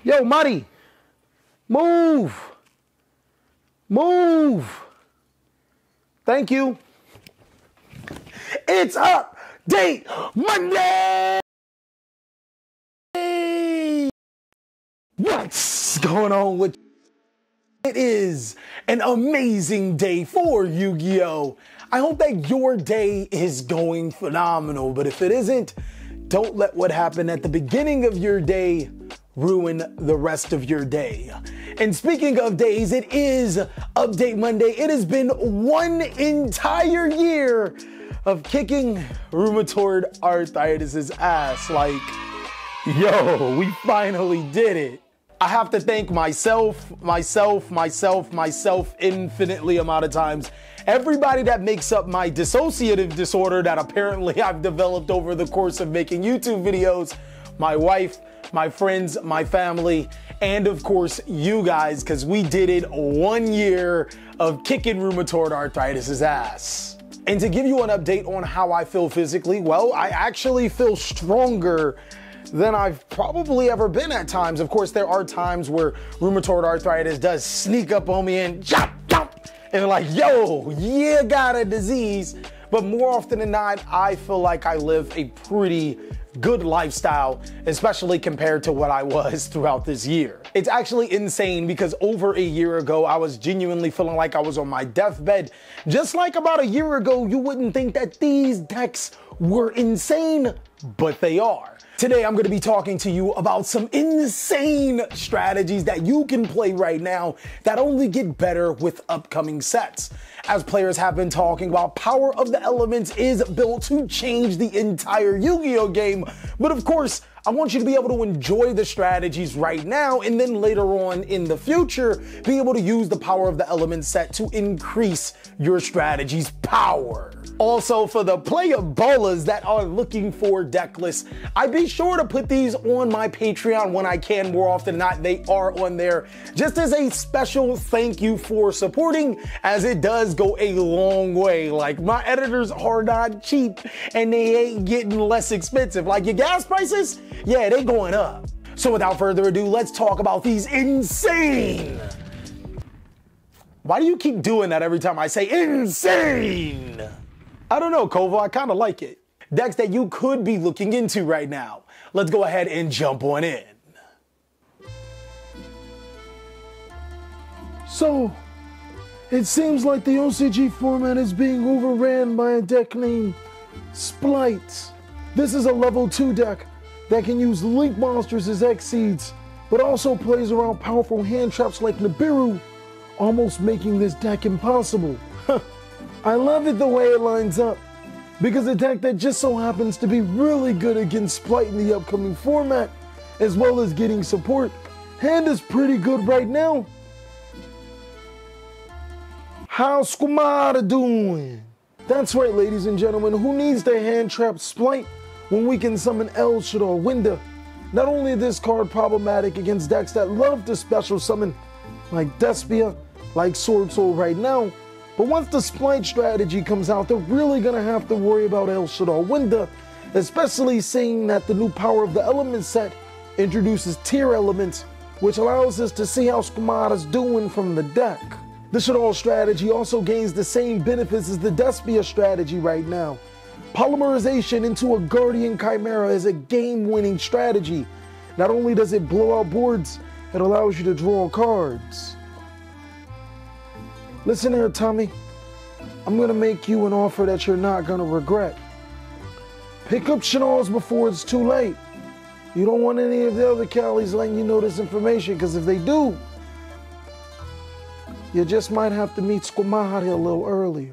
Yo, Mari, move. Move. Thank you. It's Update Monday. What's going on with you? It is an amazing day for Yu-Gi-Oh! I hope that your day is going phenomenal, but if it isn't, don't let what happened at the beginning of your day ruin the rest of your day. And speaking of days, it is Update Monday. It has been one entire year of kicking rheumatoid arthritis' ass. Like, yo, we finally did it. I have to thank myself infinitely amount of times. Everybody that makes up my dissociative disorder that apparently I've developed over the course of making YouTube videos. My wife, my friends, my family, and of course you guys, because we did it 1 year of kicking rheumatoid arthritis' ass. And to give you an update on how I feel physically, well, I actually feel stronger than I've probably ever been at times. Of course, there are times where rheumatoid arthritis does sneak up on me and jump, and like, yo, you got a disease. But more often than not, I feel like I live a pretty good lifestyle, especially compared to what I was throughout this year. It's actually insane because over a year ago, I was genuinely feeling like I was on my deathbed. Just like about a year ago, you wouldn't think that these decks were insane, but they are. Today, I'm gonna be talking to you about some insane strategies that you can play right now that only get better with upcoming sets. As players have been talking about, Power of the Elements is built to change the entire Yu-Gi-Oh game. But of course, I want you to be able to enjoy the strategies right now and then later on in the future, be able to use the Power of the Elements set to increase your strategy's power. Also, for the player ballers that are looking for deck lists, I'd be sure to put these on my Patreon when I can. More often than not, they are on there just as a special thank you for supporting, as it does go a long way. Like, my editors are not cheap and they ain't getting less expensive. Like your gas prices, yeah, they going up. So without further ado, let's talk about these insane. Why do you keep doing that every time I say insane? I don't know, Kova, I kind of like it. Decks that you could be looking into right now. Let's go ahead and jump on in. So, it seems like the OCG format is being overran by a deck named Splites. This is a level 2 deck that can use Link monsters as X-Seeds, but also plays around powerful hand traps like Nibiru, almost making this deck impossible. I love it the way it lines up, because a deck that just so happens to be really good against Splite in the upcoming format, as well as getting support, hand is pretty good right now. How's Squamata doing? That's right, ladies and gentlemen, who needs to hand trap Splite when we can summon El Shaddai Winda? Not only is this card problematic against decks that love to special summon, like Despia, like Sword Soul right now, but once the Splite strategy comes out, they're really gonna have to worry about El Shaddai Winda, especially seeing that the new Power of the Elements set introduces tier elements, which allows us to see how Squamata's doing from the deck. The Shaddai strategy also gains the same benefits as the Despia strategy right now. Polymerization into a Guardian Chimera is a game-winning strategy. Not only does it blow out boards, it allows you to draw cards. Listen here, Tommy. I'm gonna make you an offer that you're not gonna regret. Pick up Shaddai's before it's too late. You don't want any of the other Callies letting you know this information, because if they do, you just might have to meet Squamata a little earlier.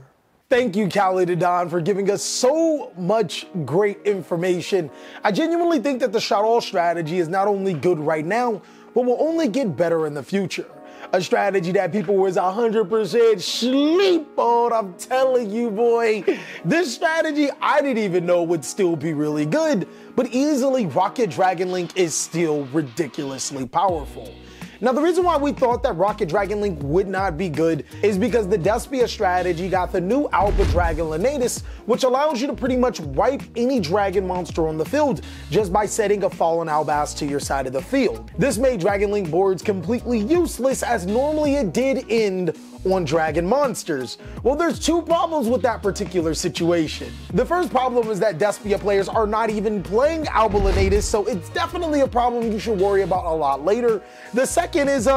Thank you, Callie to Don, for giving us so much great information. I genuinely think that the Shaddai strategy is not only good right now, but will only get better in the future. A strategy that people was 100% sleep on. I'm telling you, boy, this strategy I didn't even know would still be really good, but easily Rocket Dragon Link is still ridiculously powerful. Now, the reason why we thought that Rocket Dragon Link would not be good is because the Despia strategy got the new Alpha Dragon Lenatus, which allows you to pretty much wipe any dragon monster on the field just by setting a Fallen Albaz to your side of the field. This made Dragon Link boards completely useless, as normally it did end on dragon monsters. Well, there's two problems with that particular situation. The first problem is that Despia players are not even playing Alpha Lenatus, so it's definitely a problem you should worry about a lot later. The second is,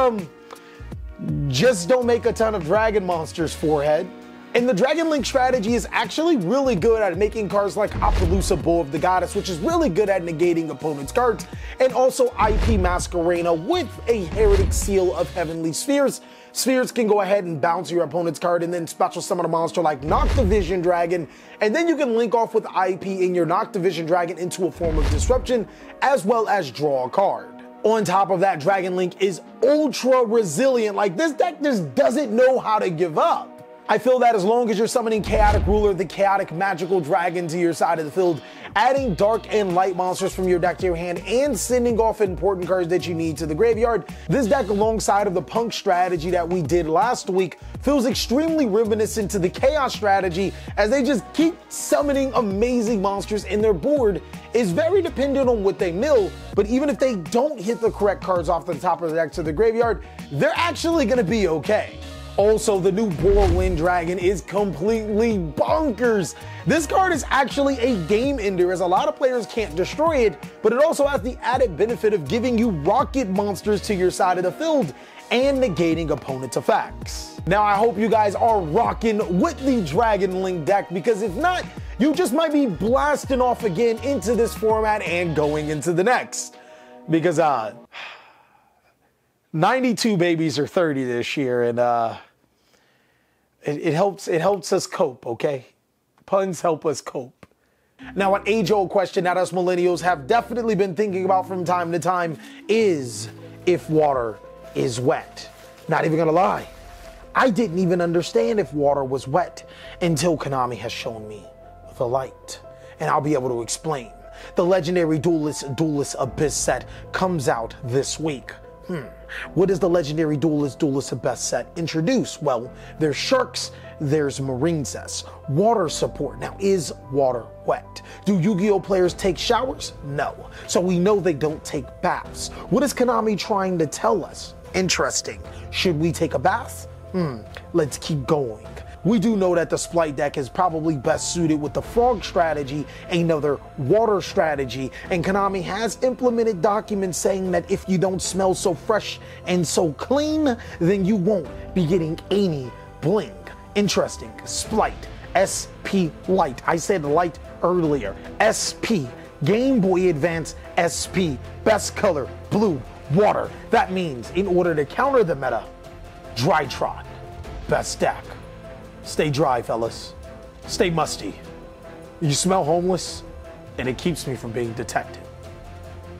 just don't make a ton of dragon monsters, forehead. And the Dragon Link strategy is actually really good at making cards like Appaloosa Bull of the Goddess, which is really good at negating opponents' cards, and also IP Masquerena with a Heretic Seal of Heavenly Spheres. Spheres can go ahead and bounce your opponent's card and then special summon a monster like NOCTOVISION Dragon, and then you can link off with IP in your NOCTOVISION Dragon into a form of disruption, as well as draw a card. On top of that, Dragon Link is ultra resilient. Like, this deck just doesn't know how to give up. I feel that as long as you're summoning Chaotic Ruler, the Chaotic Magical Dragon, to your side of the field, adding dark and light monsters from your deck to your hand, and sending off important cards that you need to the graveyard, this deck, alongside of the Punk strategy that we did last week, feels extremely reminiscent to the Chaos strategy, as they just keep summoning amazing monsters, and their board is very dependent on what they mill, but even if they don't hit the correct cards off the top of the deck to the graveyard, they're actually going to be okay. Also, the new BORRELEND Dragon is completely bonkers. This card is actually a game ender, as a lot of players can't destroy it, but it also has the added benefit of giving you rocket monsters to your side of the field and negating opponent's effects. Now, I hope you guys are rocking with the Dragon Link deck, because if not, you just might be blasting off again into this format and going into the next. Because 92 babies are 30 this year, and it helps us cope, okay? Puns help us cope. Now, an age-old question that us millennials have definitely been thinking about from time to time is if water is wet. Not even gonna lie, I didn't even understand if water was wet until Konami has shown me the light, and I'll be able to explain. The legendary Duelist Abyss set comes out this week. What does the legendary Duelist Abyss set introduce? Well, there's sharks, there's MARINCESS, water support. Now, is water wet? Do Yu-Gi-Oh players take showers? No. So we know they don't take baths. What is Konami trying to tell us? Interesting. Should we take a bath? Let's keep going. We do know that the Splight deck is probably best suited with the Frog strategy, another water strategy, and Konami has implemented documents saying that if you don't smell so fresh and so clean, then you won't be getting any bling. Interesting. Splight, SP Light. I said light earlier. SP, Game Boy Advance SP, best color, blue, water. That means in order to counter the meta, Drytron, best deck. Stay dry, fellas. Stay musty. You smell homeless, and it keeps me from being detected.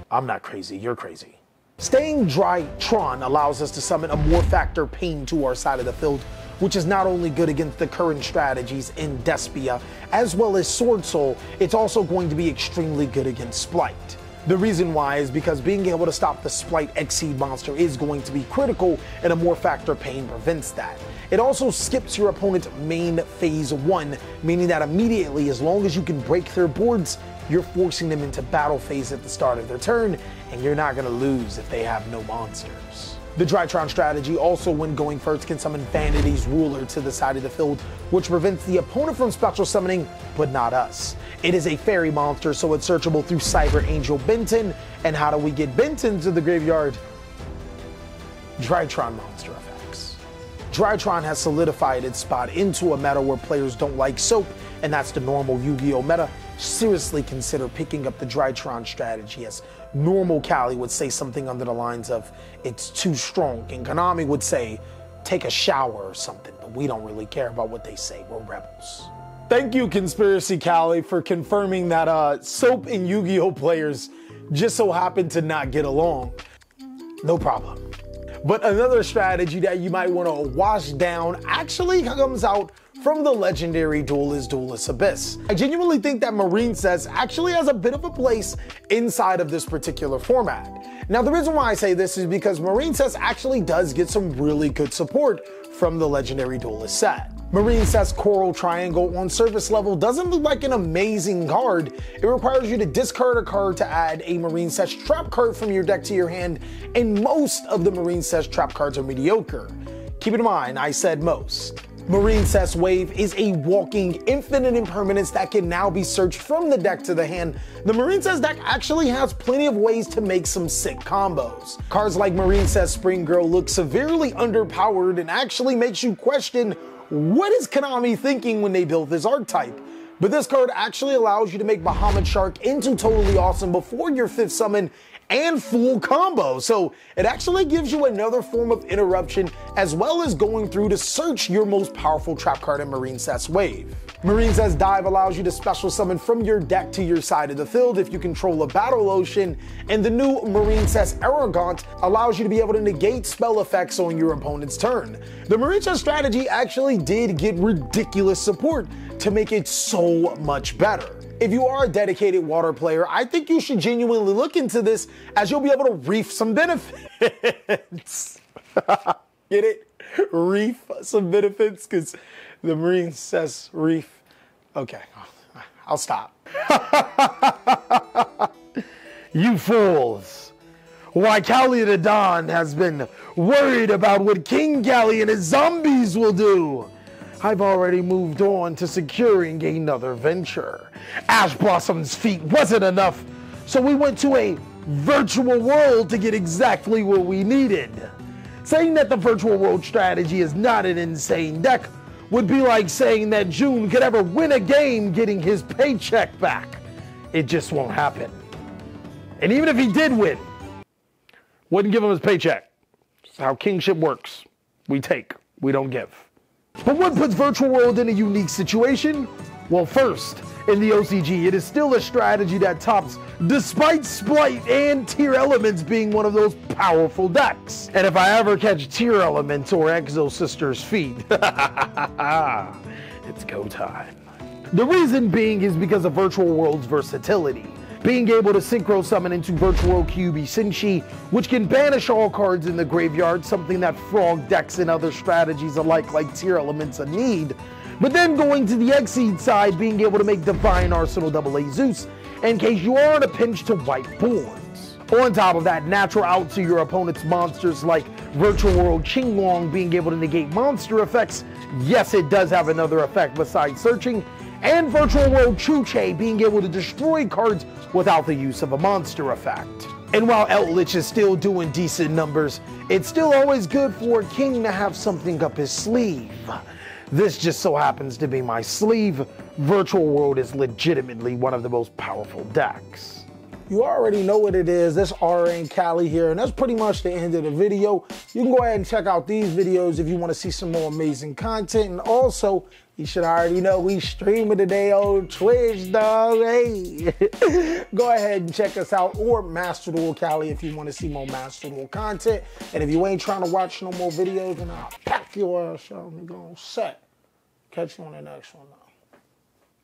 I'm not crazy, you're crazy. Staying Drytron allows us to summon a Morphactor Pain to our side of the field, which is not only good against the current strategies in Despia, as well as Sword Soul, it's also going to be extremely good against Splight. The reason why is because being able to stop the Splight Exceed monster is going to be critical, and a Morphactor Pain prevents that. It also skips your opponent's main phase 1, meaning that immediately, as long as you can break their boards, you're forcing them into battle phase at the start of their turn, and you're not going to lose if they have no monsters. The Drytron strategy also, when going first, can summon Vanity's Ruler to the side of the field, which prevents the opponent from special summoning, but not us. It is a fairy monster, so it's searchable through Cyber Angel BENTEN. And how do we get BENTEN to the graveyard? Drytron monster effects. Drytron has solidified its spot into a meta where players don't like soap, and that's the normal Yu-Gi-Oh meta. Seriously consider picking up the Drytron strategy, as normal Cali would say something under the lines of, it's too strong, and Konami would say, take a shower or something, but we don't really care about what they say, we're rebels. Thank you, Conspiracy Cali, for confirming that soap and Yu-Gi-Oh players just so happen to not get along. No problem. But another strategy that you might want to wash down actually comes out from the legendary Duelist Abyss. I genuinely think that MARINCESS actually has a bit of a place inside of this particular format. Now, the reason why I say this is because MARINCESS actually does get some really good support from the Legendary Duelist set. MARINCESS Coral Triangle on surface level doesn't look like an amazing card. It requires you to discard a card to add a MARINCESS trap card from your deck to your hand, and most of the MARINCESS trap cards are mediocre. Keep in mind, I said most. MARINCESS Wave is a walking infinite impermanence that can now be searched from the deck to the hand. The MARINCESS deck actually has plenty of ways to make some sick combos. Cards like MARINCESS SPRINGIRL look severely underpowered and actually makes you question what is Konami thinking when they built this archetype. But this card actually allows you to make Bahamut Shark into Totally Awesome before your 5th summon and full combo. So it actually gives you another form of interruption as well as going through to search your most powerful trap card in MARINCESS Wave. MARINCESS Dive allows you to special summon from your deck to your side of the field if you control a Battle Ocean, and the new MARINCESS ARGONAUT allows you to be able to negate spell effects on your opponent's turn. The MARINCESS strategy actually did get ridiculous support to make it so much better. If you are a dedicated water player, I think you should genuinely look into this, as you'll be able to reap some benefits. Get it? Reap some benefits, because the MARINCESS reef. Okay, I'll stop. You fools. Why, Callie the Don has been worried about what King Callie and his zombies will do. I've already moved on to securing another venture. Ash Blossom's feat wasn't enough, so we went to a virtual world to get exactly what we needed. Saying that the virtual world strategy is not an insane deck would be like saying that June could ever win a game getting his paycheck back. It just won't happen. And even if he did win, wouldn't give him his paycheck. That's how kingship works. We take, we don't give. But what puts Virtual World in a unique situation? Well, first, in the OCG, it is still a strategy that tops despite Splight and Tier Elements being one of those powerful decks. And if I ever catch Tier Elements or Exo Sister's feet, it's go time. The reason being is because of Virtual World's versatility. Being able to synchro summon into Virtual World Kyuubi Senshi, which can banish all cards in the graveyard, something that frog decks and other strategies alike like Tier Elements need. But then going to the Xseed side, being able to make Divine Arsenal AA Zeus in case you are in a pinch to wipe boards. On top of that, natural out to your opponent's monsters like Virtual World Qinglong being able to negate monster effects. Yes, it does have another effect besides searching. And Virtual World Chuche being able to destroy cards without the use of a monster effect. And while Eldritch is still doing decent numbers, it's still always good for a king to have something up his sleeve. This just so happens to be my sleeve. Virtual World is legitimately one of the most powerful decks. You already know what it is. That's RA and Callie here, and that's pretty much the end of the video. You can go ahead and check out these videos if you want to see some more amazing content. And also, you should already know we streaming today on Twitch, dog. Hey, go ahead and check us out, or Master Duel Callie if you want to see more Master Duel content. And if you ain't trying to watch no more videos, then I'll pack your ass out and go on set. Catch you on the next one, though.